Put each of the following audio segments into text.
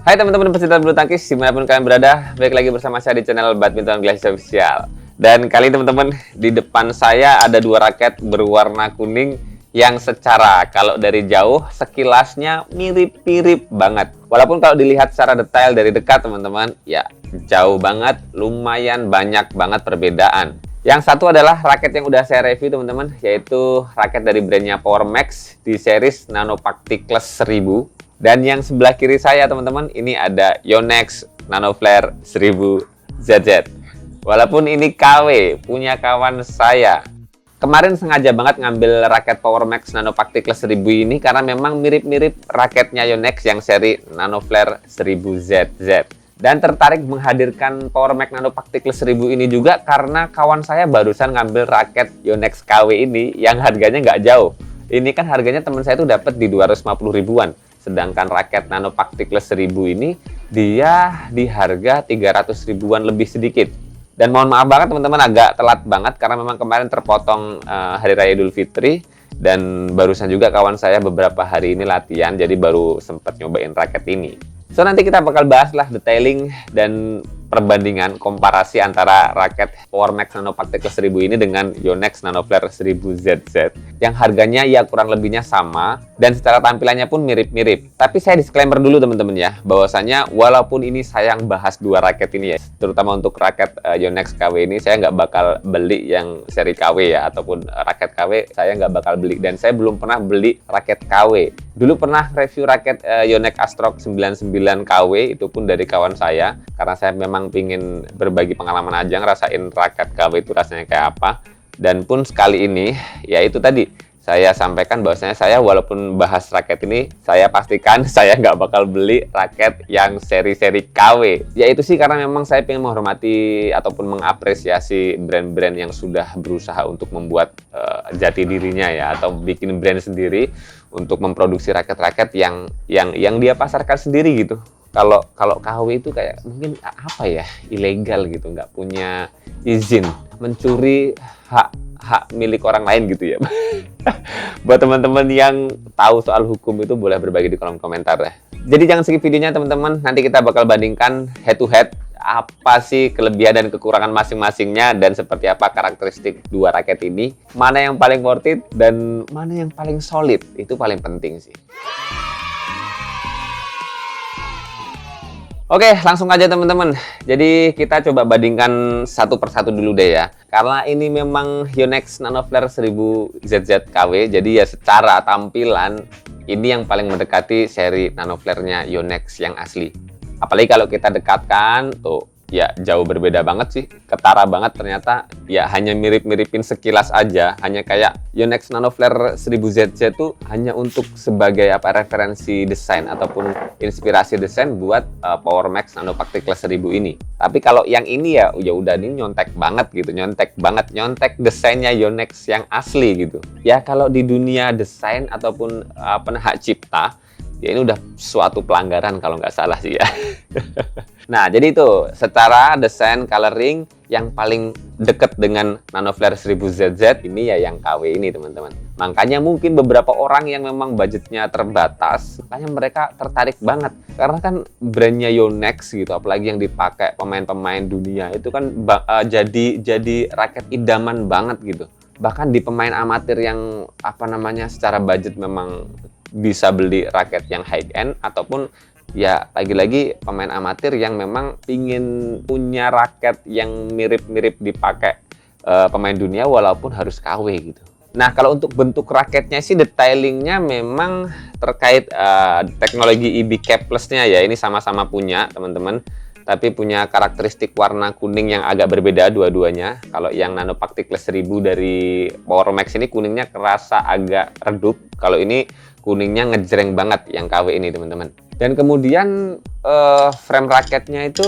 Hai teman-teman pecinta bulu tangkis dimanapun kalian berada, balik lagi bersama saya di channel Badminton Glacier Official. Dan kali ini teman-teman, di depan saya ada dua raket berwarna kuning yang secara kalau dari jauh sekilasnya mirip-mirip banget. Walaupun kalau dilihat secara detail dari dekat teman-teman, ya jauh banget, lumayan banyak banget perbedaan. Yang satu adalah raket yang udah saya review teman-teman, yaitu raket dari brandnya Power Max di series Nano Particles 1000. Dan yang sebelah kiri saya teman-teman, ini ada Yonex Nano Flare 1000 ZZ. Walaupun ini KW, punya kawan saya. Kemarin sengaja banget ngambil raket Power Max Nano Particles 1000 ini karena memang mirip-mirip raketnya Yonex yang seri Nano Flare 1000 ZZ. Dan tertarik menghadirkan Power Max Nano Particles 1000 ini juga karena kawan saya barusan ngambil raket Yonex KW ini yang harganya nggak jauh. Ini kan harganya teman saya tuh dapat di 250 ribuan. Sedangkan raket Nano Particles 1000 ini dia di harga 300 ribuan lebih sedikit. Dan mohon maaf banget teman-teman, agak telat banget karena memang kemarin terpotong Hari Raya Idul Fitri. Dan barusan juga kawan saya beberapa hari ini latihan, jadi baru sempat nyobain raket ini. So nanti kita bakal bahas lah detailing dan perbandingan komparasi antara raket Power Max Nano Particles 1000 ini dengan Yonex Nano Flare 1000 ZZ yang harganya ya kurang lebihnya sama dan secara tampilannya pun mirip-mirip. Tapi saya disclaimer dulu teman-teman ya, bahwasanya walaupun ini saya bahas dua raket ini ya, terutama untuk raket Yonex KW ini saya nggak bakal beli yang seri KW ya, ataupun raket KW saya nggak bakal beli, dan saya belum pernah beli raket KW. Dulu pernah review raket Yonex Astrox 99 KW, itu pun dari kawan saya karena saya memang pingin berbagi pengalaman aja ngerasain raket KW itu rasanya kayak apa. Dan pun sekali ini ya itu tadi saya sampaikan bahwasanya saya walaupun bahas raket ini, saya pastikan saya nggak bakal beli raket yang seri-seri KW. Ya itu sih karena memang saya ingin menghormati ataupun mengapresiasi brand-brand yang sudah berusaha untuk membuat jati dirinya ya, atau bikin brand sendiri untuk memproduksi raket-raket yang dia pasarkan sendiri gitu. Kalau KW itu kayak mungkin apa ya, ilegal gitu, nggak punya izin, mencuri hak milik orang lain gitu ya. Buat teman-teman yang tahu soal hukum itu boleh berbagi di kolom komentar ya. Jadi jangan skip videonya teman-teman, nanti kita bakal bandingkan head to head apa sih kelebihan dan kekurangan masing-masingnya dan seperti apa karakteristik dua raket ini, mana yang paling worth it dan mana yang paling solid, itu paling penting sih. Oke, langsung aja teman-teman. Jadi kita coba bandingkan satu persatu dulu deh ya. Karena ini memang Yonex Nano Flare 1000 ZZ KW, jadi ya secara tampilan ini yang paling mendekati seri Nano Flare-nya Yonex yang asli. Apalagi kalau kita dekatkan, tuh ya jauh berbeda banget sih, ketara banget ternyata. Ya hanya mirip-miripin sekilas aja, hanya kayak Yonex Nano Flare 1000 ZZ tuh hanya untuk sebagai apa, referensi desain ataupun inspirasi desain buat Power Max Nano Particles 1000 ini. Tapi kalau yang ini ya udah ini nyontek banget gitu, nyontek desainnya Yonex yang asli gitu. Ya kalau di dunia desain ataupun hak cipta, ya ini udah suatu pelanggaran kalau nggak salah sih ya. Nah, jadi itu secara desain coloring yang paling deket dengan Nano Flare 1000 ZZ ini ya yang KW ini teman-teman. Makanya mungkin beberapa orang yang memang budgetnya terbatas, makanya mereka tertarik banget. Karena kan brandnya Yonex gitu, apalagi yang dipakai pemain-pemain dunia itu kan jadi raket idaman banget gitu. Bahkan di pemain amatir yang secara budget memang bisa beli raket yang high end, ataupun ya lagi-lagi pemain amatir yang memang ingin punya raket yang mirip-mirip dipakai pemain dunia walaupun harus KW gitu. Nah kalau untuk bentuk raketnya sih detailingnya memang terkait teknologi EB Capless-nya ya, ini sama-sama punya teman-teman, tapi punya karakteristik warna kuning yang agak berbeda dua-duanya. Kalau yang Nano Particles 1000 dari Power Max ini kuningnya kerasa agak redup, kalau ini kuningnya ngejreng banget yang KW ini teman-teman. Dan kemudian frame raketnya itu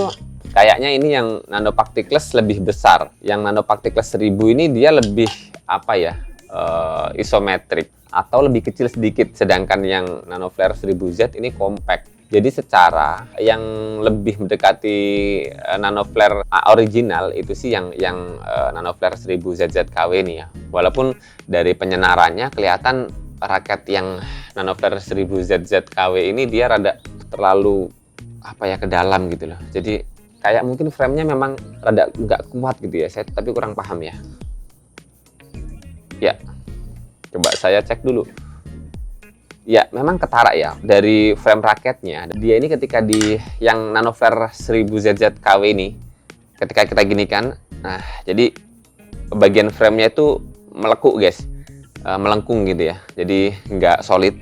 kayaknya ini yang Nano Particles lebih besar. Yang Nano Particles 1000 ini dia lebih isometrik atau lebih kecil sedikit, sedangkan yang Nano Flare 1000Z ini compact. Jadi secara yang lebih mendekati Nano Flare original itu sih yang Nano Flare 1000 ZZKW ini ya. Walaupun dari penyenarannya kelihatan raket yang Nano Flare 1000 ZZKW ini dia rada terlalu apa ya, ke dalam gitu loh. Jadi kayak mungkin frame-nya memang rada nggak kuat gitu ya. Saya tapi kurang paham ya. Ya, coba saya cek dulu. Ya, memang ketara ya dari frame raketnya. Dia ini ketika di yang Nanover 1000ZZ KW ini, ketika kita ginikan, nah jadi bagian framenya itu melekuk guys, melengkung gitu ya. Jadi nggak solid.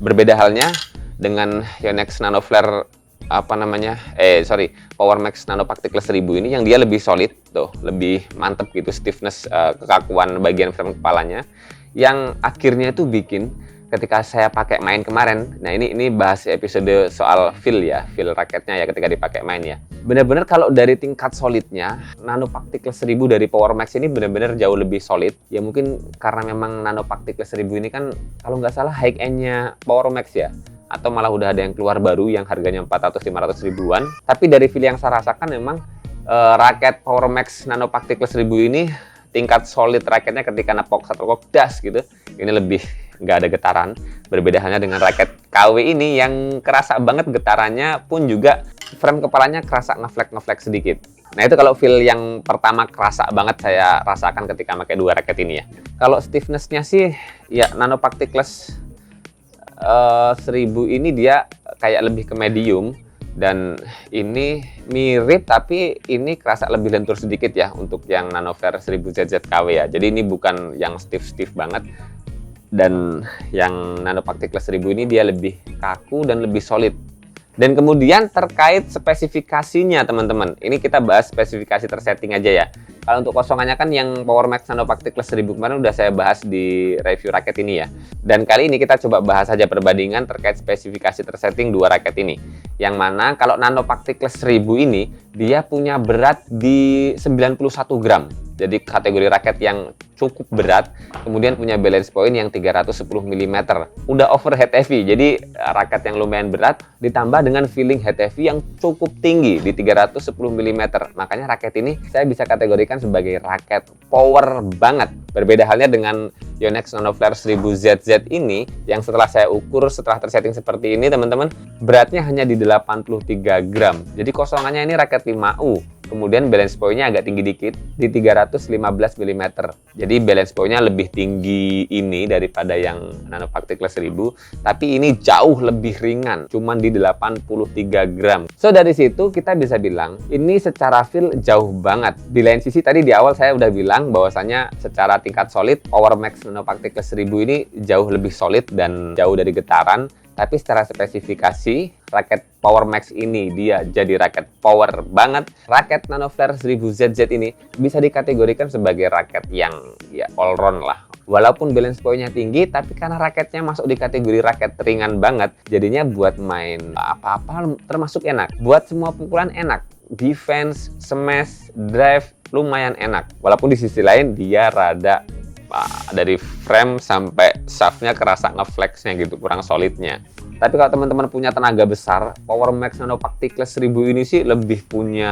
Berbeda halnya dengan Yonex Nanoflare Power Max Nano Particles 1000 ini yang dia lebih solid tuh, lebih mantep gitu stiffness, kekakuan bagian frame kepalanya, yang akhirnya itu bikin ketika saya pakai main kemarin. Nah ini bahas episode soal feel ya, feel raketnya ya ketika dipakai main ya. Bener-bener kalau dari tingkat solidnya, Nano Particles 1000 dari Power Max ini bener-bener jauh lebih solid. Ya mungkin karena memang Nano Particles 1000 ini kan kalau nggak salah high end-nya Power Max ya. Atau malah udah ada yang keluar baru yang harganya 400-500 ribuan. Tapi dari feel yang saya rasakan memang raket Power Max Nano Particles 1000 ini tingkat solid raketnya ketika nepok satu kok das gitu, ini lebih nggak ada getaran. Berbeda halnya dengan raket KW ini yang kerasa banget getarannya, pun juga frame kepalanya kerasa ngeflek sedikit. Nah itu kalau feel yang pertama kerasa banget saya rasakan ketika pakai dua raket ini ya. Kalau stiffness-nya sih ya Nano Particles 1000 ini dia kayak lebih ke medium. Dan ini mirip tapi ini kerasa lebih lentur sedikit ya untuk yang Nanover 1000ZZ KW ya. Jadi ini bukan yang stiff banget. Dan yang Nano Particles 1000 ini dia lebih kaku dan lebih solid. Dan kemudian terkait spesifikasinya teman-teman, ini kita bahas spesifikasi tersetting aja ya. Kalau untuk kosongannya kan yang Power Max Nano Particles 1000 kemarin udah saya bahas di review raket ini ya. Dan kali ini kita coba bahas saja perbandingan terkait spesifikasi tersetting dua raket ini. Yang mana kalau Nano Particles 1000 ini dia punya berat di 91 gram. Jadi kategori raket yang cukup berat, kemudian punya balance point yang 310 mm. Udah overhead heavy, jadi raket yang lumayan berat ditambah dengan feeling head heavy yang cukup tinggi di 310 mm. Makanya raket ini saya bisa kategorikan sebagai raket power banget. Berbeda halnya dengan Yonex Nanoflare 1000ZZ ini yang setelah saya ukur, setelah tersetting seperti ini teman-teman, beratnya hanya di 83 gram. Jadi kosongannya ini raket 5U. Kemudian balance point-nya agak tinggi dikit di 315 mm. Jadi balance point-nya lebih tinggi ini daripada yang Nano Particles 1000, tapi ini jauh lebih ringan, cuman di 83 gram. So dari situ kita bisa bilang ini secara feel jauh banget. Di lain sisi tadi di awal saya udah bilang bahwasanya secara tingkat solid Power Max Nano Particles 1000 ini jauh lebih solid dan jauh dari getaran. Tapi secara spesifikasi, raket Power Max ini dia jadi raket power banget. Raket Nanoflare 1000ZZ ini bisa dikategorikan sebagai raket yang ya all round lah. Walaupun balance point-nya tinggi, tapi karena raketnya masuk di kategori raket ringan banget, jadinya buat main apa-apa termasuk enak. Buat semua pukulan enak. Defense, smash, drive, lumayan enak. Walaupun di sisi lain dia rada dari frame sampai shaftnya kerasa ngeflexnya gitu, kurang solidnya. Tapi kalau teman-teman punya tenaga besar, Power Max Nano Particles 1000 ini sih lebih punya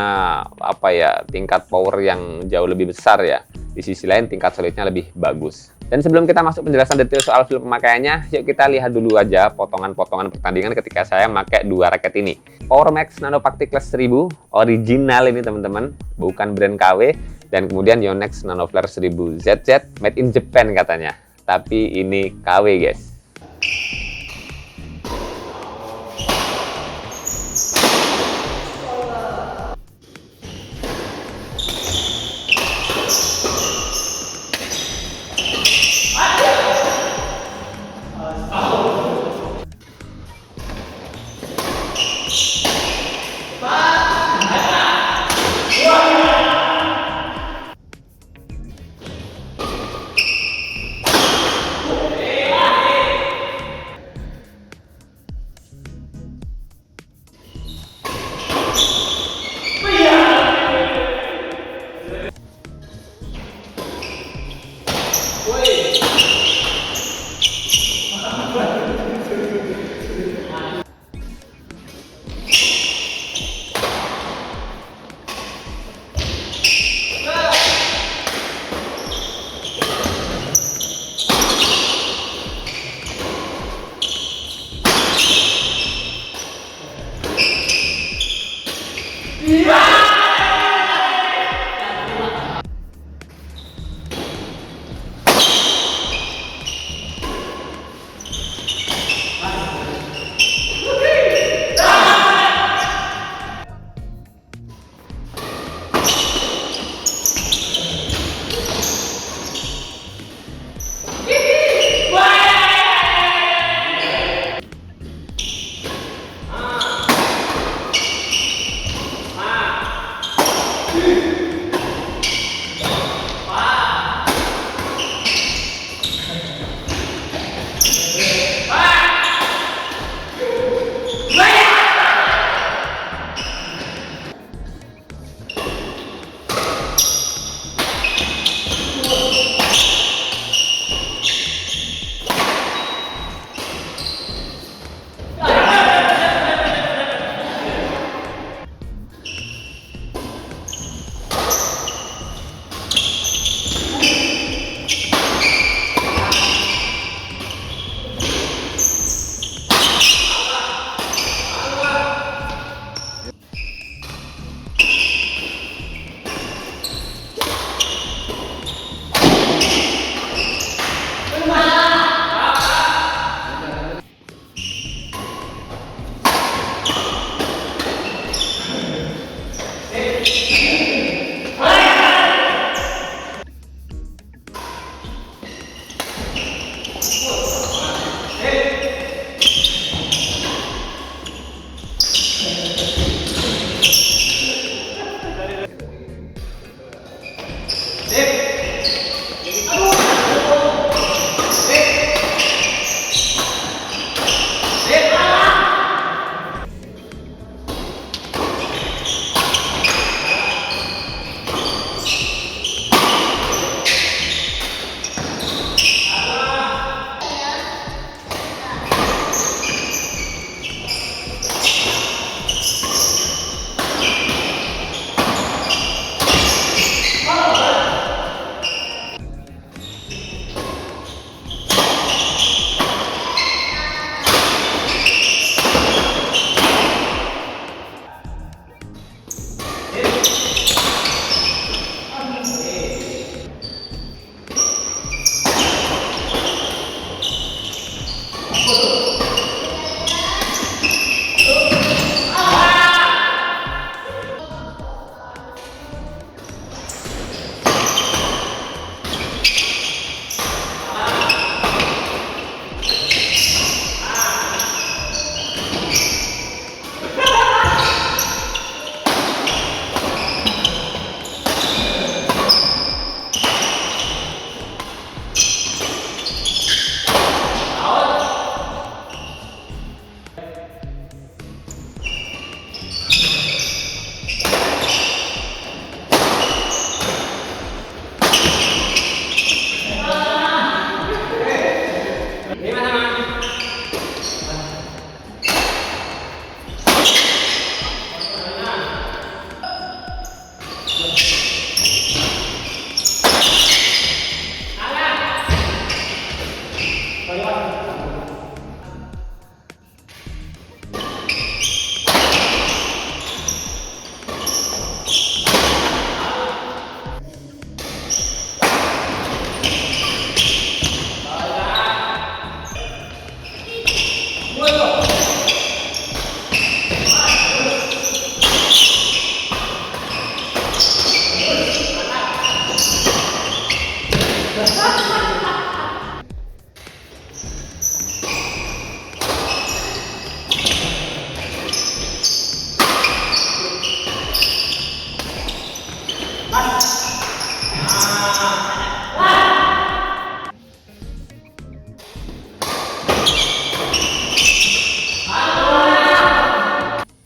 tingkat power yang jauh lebih besar ya. Di sisi lain tingkat solidnya lebih bagus. Dan sebelum kita masuk penjelasan detail soal feel pemakaiannya, yuk kita lihat dulu aja potongan-potongan pertandingan ketika saya pakai dua raket ini. Power Max Nano Particles 1000 original ini teman-teman, bukan brand KW. Dan kemudian Yonex Nanoflare 1000ZZ made in Japan katanya. Tapi ini KW guys.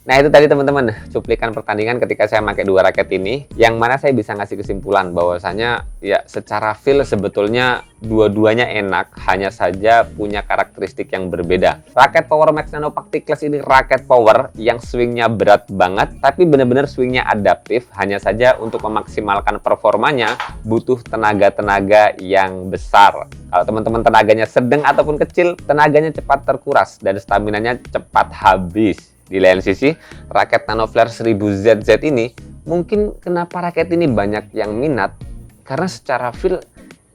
Nah itu tadi teman-teman cuplikan pertandingan ketika saya pakai dua raket ini, yang mana saya bisa ngasih kesimpulan bahwasanya ya secara feel sebetulnya dua-duanya enak, hanya saja punya karakteristik yang berbeda. Raket Power Max Nano Particles ini raket power yang swingnya berat banget, tapi benar-benar swingnya adaptif, hanya saja untuk memaksimalkan performanya butuh tenaga-tenaga yang besar. Kalau teman-teman tenaganya sedang ataupun kecil, tenaganya cepat terkuras dan staminanya cepat habis. Di lain sisi, raket Nanoflare 1000ZZ ini, mungkin kenapa raket ini banyak yang minat, karena secara feel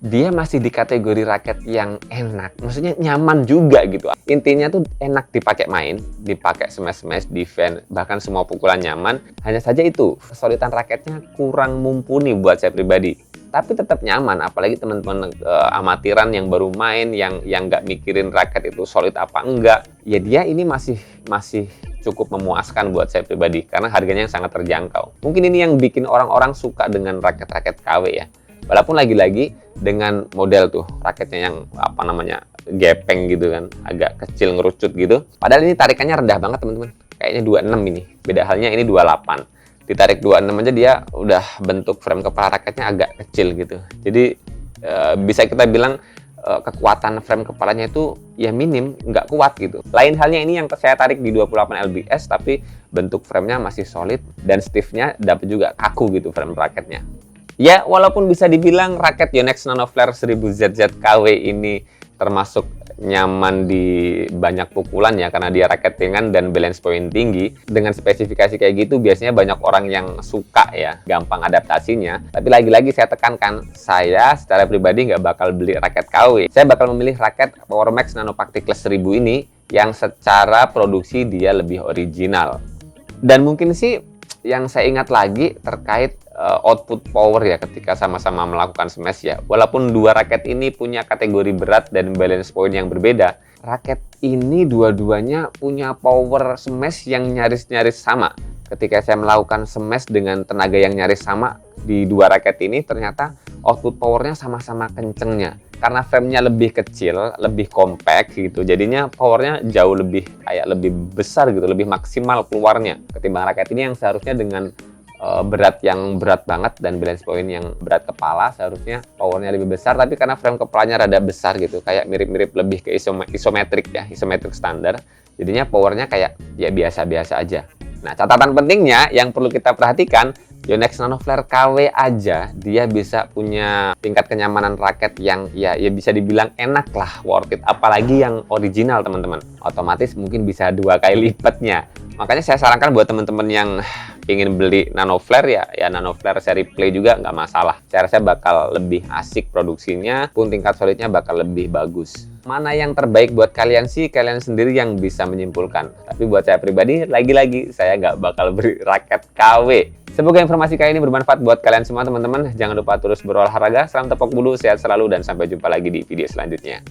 dia masih di kategori raket yang enak, maksudnya nyaman juga gitu. Intinya tuh enak dipakai main, dipakai smash-smash, defense, bahkan semua pukulan nyaman. Hanya saja itu, kesulitan raketnya kurang mumpuni buat saya pribadi. Tapi tetap nyaman, apalagi teman-teman amatiran yang baru main, yang nggak mikirin raket itu solid apa enggak, ya dia ini masih cukup memuaskan buat saya pribadi, karena harganya yang sangat terjangkau. Mungkin ini yang bikin orang-orang suka dengan raket-raket KW ya. Walaupun lagi-lagi dengan model tuh raketnya yang apa namanya gepeng gitu kan, agak kecil ngerucut gitu. Padahal ini tarikannya rendah banget teman-teman. Kayaknya 26 ini. Beda halnya ini 28. Ditarik 26 aja dia udah bentuk frame kepala raketnya agak kecil gitu. Jadi bisa kita bilang kekuatan frame kepalanya itu ya minim, nggak kuat gitu. Lain halnya ini yang saya tarik di 28 lbs, tapi bentuk framenya masih solid dan stiffnya dapat juga kaku gitu frame raketnya. Ya, walaupun bisa dibilang raket Yonex Nanoflare 1000ZZ KW ini termasuk nyaman di banyak pukulan ya, karena dia raket ringan dan balance point tinggi. Dengan spesifikasi kayak gitu biasanya banyak orang yang suka ya, gampang adaptasinya. Tapi lagi-lagi saya tekankan, saya secara pribadi nggak bakal beli raket KW. Saya bakal memilih raket Power Max Nano Particles 1000 ini yang secara produksi dia lebih original. Dan mungkin sih yang saya ingat lagi terkait output power ya ketika sama-sama melakukan smash ya. Walaupun dua raket ini punya kategori berat dan balance point yang berbeda, raket ini dua-duanya punya power smash yang nyaris-nyaris sama. Ketika saya melakukan smash dengan tenaga yang nyaris sama di dua raket ini, ternyata output powernya sama-sama kencengnya. Karena framenya lebih kecil, lebih compact gitu, jadinya powernya jauh lebih lebih besar gitu, lebih maksimal keluarnya ketimbang raket ini yang seharusnya dengan berat yang berat banget dan balance point yang berat kepala, seharusnya powernya lebih besar, tapi karena frame kepalanya rada besar gitu, kayak mirip-mirip lebih ke isometrik ya, isometrik standar, jadinya powernya kayak ya biasa-biasa aja. Nah, catatan pentingnya yang perlu kita perhatikan, Yonex Nanoflare KW aja dia bisa punya tingkat kenyamanan raket yang ya bisa dibilang enak lah, worth it, apalagi yang original teman-teman. Otomatis mungkin bisa 2 kali lipatnya. Makanya saya sarankan buat teman-teman yang ingin beli Nanoflare ya Nanoflare seri Play juga nggak masalah. Saya rasa bakal lebih asik produksinya, pun tingkat solidnya bakal lebih bagus. Mana yang terbaik buat kalian sih, kalian sendiri yang bisa menyimpulkan. Tapi buat saya pribadi, lagi-lagi saya nggak bakal beli raket KW. Semoga informasi kali ini bermanfaat buat kalian semua teman-teman. Jangan lupa terus berolahraga, salam tepok bulu, sehat selalu, dan sampai jumpa lagi di video selanjutnya.